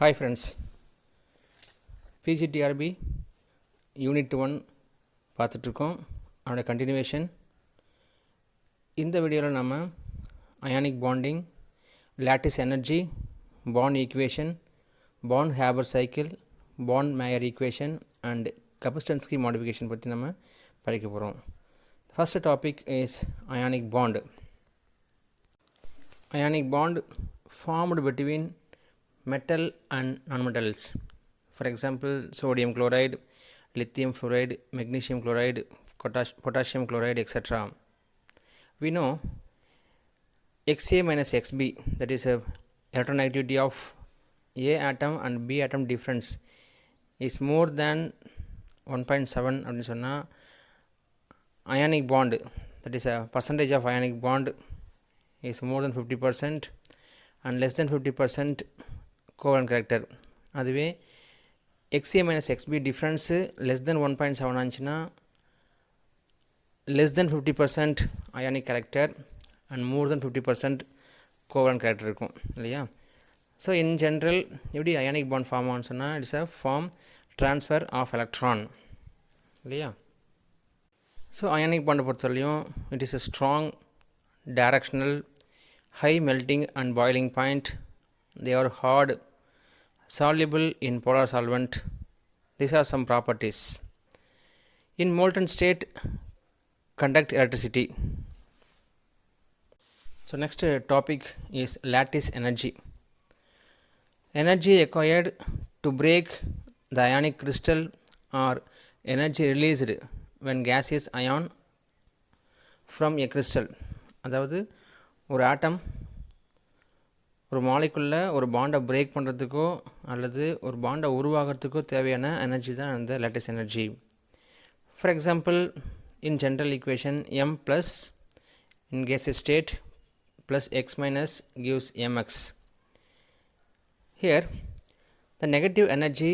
Hi friends, PGTRB unit 1 பார்த்துட்ருக்கோம். அதோட continuation. இந்த வீடியோவில் நம்ம ionic bonding, lattice energy, bond equation, bond Haber cycle, bond Mayer equation and Kapustinskii modification பற்றி நம்ம படிக்க போகிறோம். First topic is ionic bond. Ionic bond formed between metal and nonmetals. For example, sodium chloride, lithium fluoride, magnesium chloride, potassium chloride, etc. We know Xa minus Xb, that is a electronegativity of A atom and B atom difference is more than 1.7 அப்படின்னு சொன்னால் ionic bond, that is a percentage of ionic bond is more than 50% and less than 50% covalent character. அதுவே Xa minus Xb difference less than 1.7 ஆச்சுன்னா less than 50% ionic character and more than 50% covalent character இருக்கும் இல்லையா. So in general எப்படி ionic bond form ஆகும்னு சொன்னால் it's a form transfer of electron இல்லையா. So ionic பாண்டை பொறுத்தவரையும் it is a strong directional, high melting and boiling point. They are hard, soluble in polar solvent. These are some properties. In molten state, conduct electricity. So next topic is lattice energy. Energy acquired to break the ionic crystal or energy released when gaseous ion from a crystal. அதாவது ஒரு ஆட்டம் ஒரு மாலிகுலில் ஒரு பாண்டை break பண்ணுறதுக்கோ அல்லது ஒரு பாண்டை உருவாகிறதுக்கோ தேவையான energy தான் அந்த lattice energy. For example, in general equation m plus in gaseous state plus x minus gives mx. Here the negative energy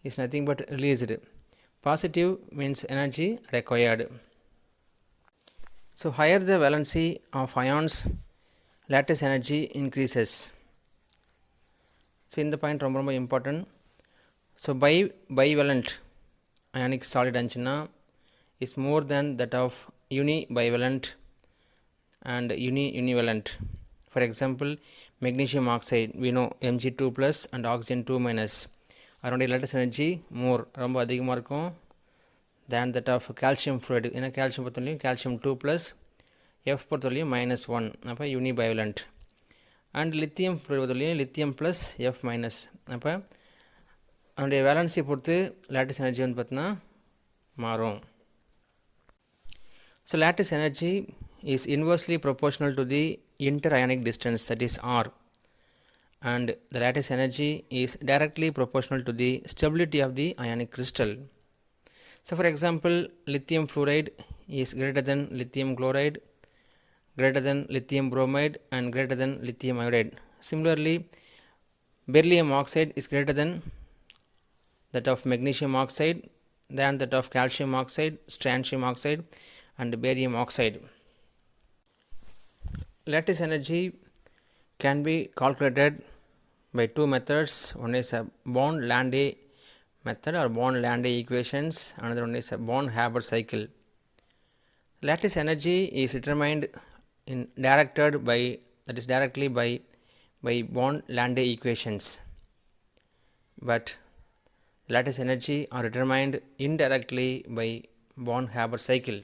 is nothing but released. Positive means energy required. So higher the valency of ions, lattice energy increases. So in the point ரொம்ப important. So bivalent ionic solid anchina is more than that of unibivalent and univalent. For example, magnesium oxide, we know Mg2 plus and oxygen 2 minus. அதனுடைய lattice energy more ரொம்ப அதிகமாக இருக்கும் than that of calcium fluoride. ஏன்னா calcium பொறுத்தவரையும் calcium 2 plus, F பொறுத்தவரையும் -1, அப்போ unibivalent. And lithium fluoride பொறுத்தவரையும் lithium plus F minus, அப்போ அதனுடைய வேலன்சி பொறுத்து lattice energy வந்து பார்த்தீங்கன்னா மாறும். So lattice energy is inversely proportional to the interionic distance, that is R, and the lattice energy is directly proportional to the stability of the ionic crystal. So for example, lithium fluoride is greater than lithium chloride, greater than lithium bromide and greater than lithium iodide. Similarly, beryllium oxide is greater than that of magnesium oxide, than that of calcium oxide, strontium oxide and barium oxide. Lattice energy can be calculated by two methods. One is a Bond-Landé method or Bond-Landé equations. Another one is a Bond-Haber cycle. Lattice energy is determined in directed by, that is directly by Bond-Landé equations, but lattice energy are determined indirectly by Bond-Haber cycle.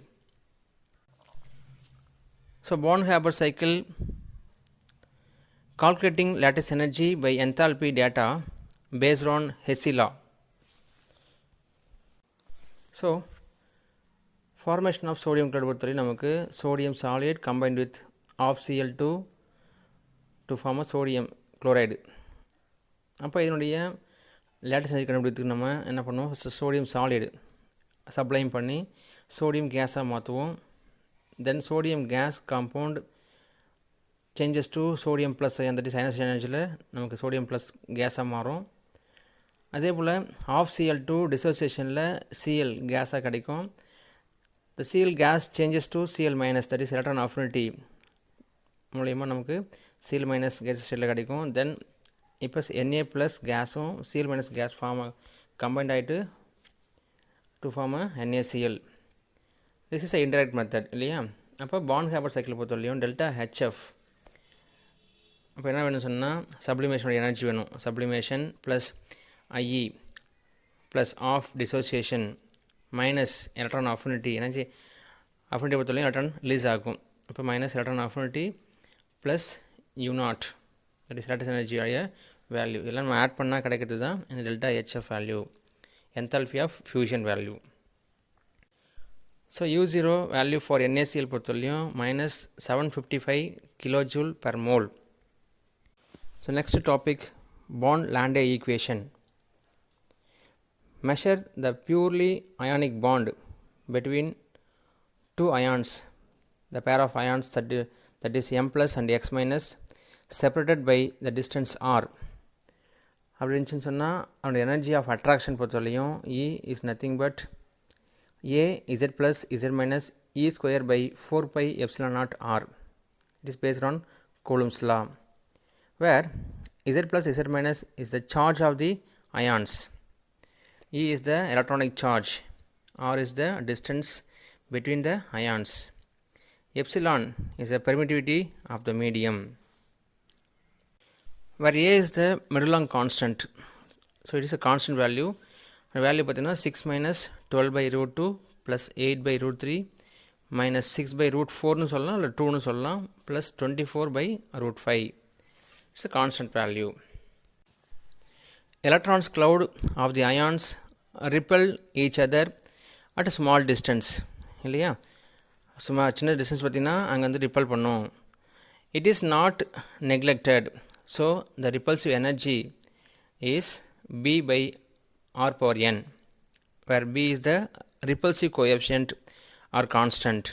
So Bond-Haber cycle, calculating lattice energy by enthalpy data based on Hesse law. So formation of sodium chloride பொறுத்தவரை நமக்கு sodium solid combined with half Cl2 to form a sodium chloride. அப்போ இதனுடைய lattice energy கண்டுபிடிக்கிறதுக்கு நம்ம என்ன பண்ணுவோம், first sodium solid sublime பண்ணி sodium கேஸாக மாற்றுவோம். Then sodium gas compound changes to sodium plus ion, that is ionization எனர்ஜியில் நமக்கு sodium plus கேஸாக மாறும். அதே போல் half Cl2 dissociationல Cl கேஸாக கிடைக்கும். The Cl gas changes to Cl minus, that is electron affinity மூலயமா நமக்கு Cl minus gas ஸ்டேட்டில் கிடைக்கும். Then இப்போ Na ப்ளஸ் கேஸும் Cl மைனஸ் கேஸ் கம்பைண்ட் ஆகிட்டு to form NaCl. This is a indirect method இல்லையா. அப்போ பாண்ட் ஹேபர் சைக்கிள் பொறுத்தவரையும் டெல்டா HF அப்போ என்ன வேணும்னு சொன்னால் சப்ளிமேஷனோட எனர்ஜி வேணும். Sublimation plus IE plus half dissociation minus electron affinity energy affinity பொறுத்தவரையும் எலக்ட்ரான் ரிலீஸ் ஆகும். இப்போ minus electron affinity plus U0 that is lattice energy உடைய வேல்யூ இதெல்லாம் நம்ம ஆட் பண்ணால் கிடைக்கிறது தான் இந்த delta HF value, enthalpy of fusion value. So U0 value for NaCl பொறுத்தவரையும் minus 755 kilojoule per mole. So next topic Bond-Landé equation. Measure the purely ionic bond between two ions, the pair of ions that is M plus and X minus separated by the distance R. அப்படி இருந்துச்சுன்னு சொன்னால் அவனோட energy of attraction பொறுத்தவரையும் E is nothing but A Z plus Z minus E square by 4 pi epsilon naught R. It is based on Coulomb's law, where Z plus Z minus is the charge of the ions, E is the electronic charge, R is the distance between the ions, epsilon is the permittivity of the medium, where A is the Madelung constant. So it is a constant value. The value பார்த்தீங்கன்னா 6 minus 12 by root 2 plus 8 by root 3 minus 6 by root 4னு சொல்லலாம் இல்லை 2னு சொல்லலாம் plus 24 by root 5. It's a constant value. Electrons cloud of the ions repel each other at a small distance இல்லையா. சும்மா சின்ன distance பார்த்தீங்கன்னா அங்கே வந்து ரிப்பல் பண்ணும். It is not neglected. So the repulsive energy is B by R power n, where B is the repulsive coefficient or constant,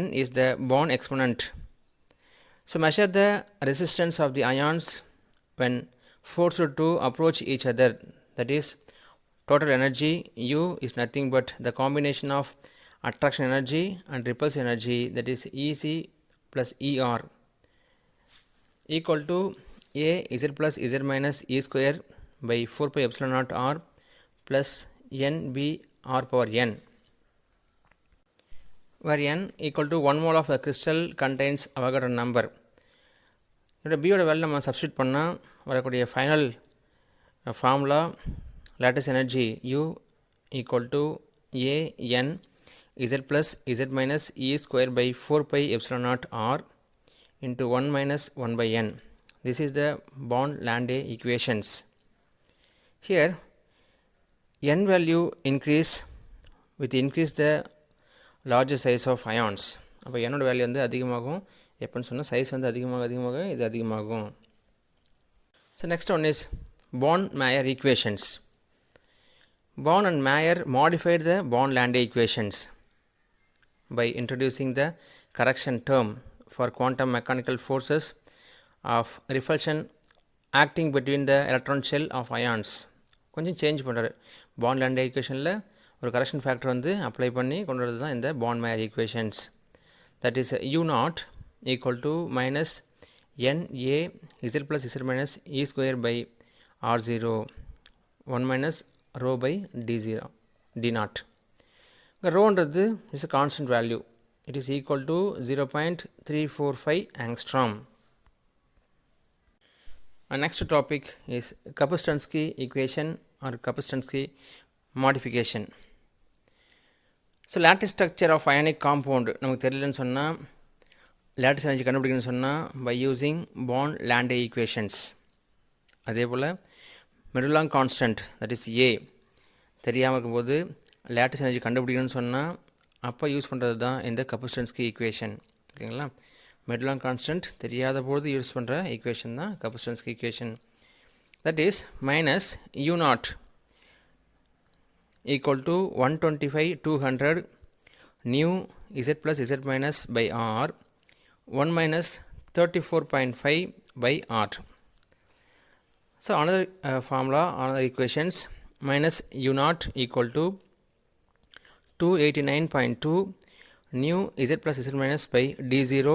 n is the bond exponent. So measure the resistance of the ions when forced to approach each other, that is total energy U is nothing but the combination of attraction energy and repulsive energy, that is EC plus ER, equal to A Z plus Z minus E square by 4 pi epsilon naught R plus NB R power n, where n equal to 1 mole of the crystal contains Avogadro number. இதோட பியோட value நம்ம substitute பண்ணால் வரக்கூடிய final formula lattice energy U equal to A n Z plus Z minus E square by 4 pi epsilon naught R into 1 minus 1 by n. This is the Bond-Landé equations. Here n value increase with increase the larger size of ions. அப்போ என்னோட value வந்து அதிகமாகும். எப்போன்னு சொன்னால் size வந்து அதிகமாக இது அதிகமாகும். So next one is Bond-Mayer equations. Born and Mayer modified the Bond-Landé equations by introducing the correction term for quantum mechanical forces of repulsion acting between the electron shell of ions. கொஞ்சம் change பண்ணுறாரு. Bond-Landé equationல ஒரு correction factor வந்து apply பண்ணி கொண்டு வரது தான் இந்த Bond-Mayer equations. That is U0 equal to minus NA Z plus Z minus E square by R0 1 minus rho by D0 D0. Rhoன்றது is a constant value. It is equal to 0.345 angstrom. Our next topic is Kapuscinski equation or Kapuscinski modification. So lattice structure of ionic compound நமக்கு தெரியலன்னு சொன்னால் lattice energy கண்டுபிடிக்கணும்னு சொன்னால் by using Bond-Landé equations. அதே போல் Madelung constant, that is A தெரியாமல் இருக்கும்போது lattice energy கண்டுபிடிக்கணும்னு சொன்னால் அப்போ use பண்ணுறது தான் இந்த Kapuscinski equation. ஓகேங்களா. Madelung constant தெரியாத போது யூஸ் பண்ணுற ஈக்குவேஷன் தான் Kapuscinski equation. That is minus U0 equal to 125/200 nu Z plus Z minus by R 1 minus 34.5 by R. So another formula, another equations, minus U0 equal to 289.2 nu Z plus Z minus by D0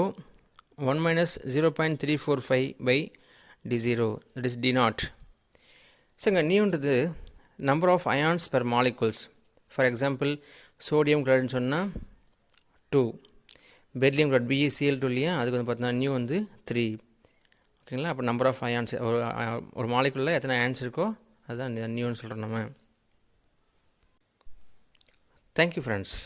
1 minus 0.345 by D0, that is D naught. So இங்கே நியூன்றது number of ions per molecules. For example sodium குளோரைடுன்னு சொன்னால் 2, beryllium chloride BeCl2 இல்லையா, அதுக்கு வந்து பார்த்தீங்கன்னா new வந்து 3. ஓகேங்களா? அப்போ நம்பர் ஆஃப் அயான்ஸ் ஒரு மாலிகுலில் எத்தனை அயான்ஸ் இருக்கோ அதுதான் நியூன்னு சொல்கிறோம் நம்ம. Thank you friends.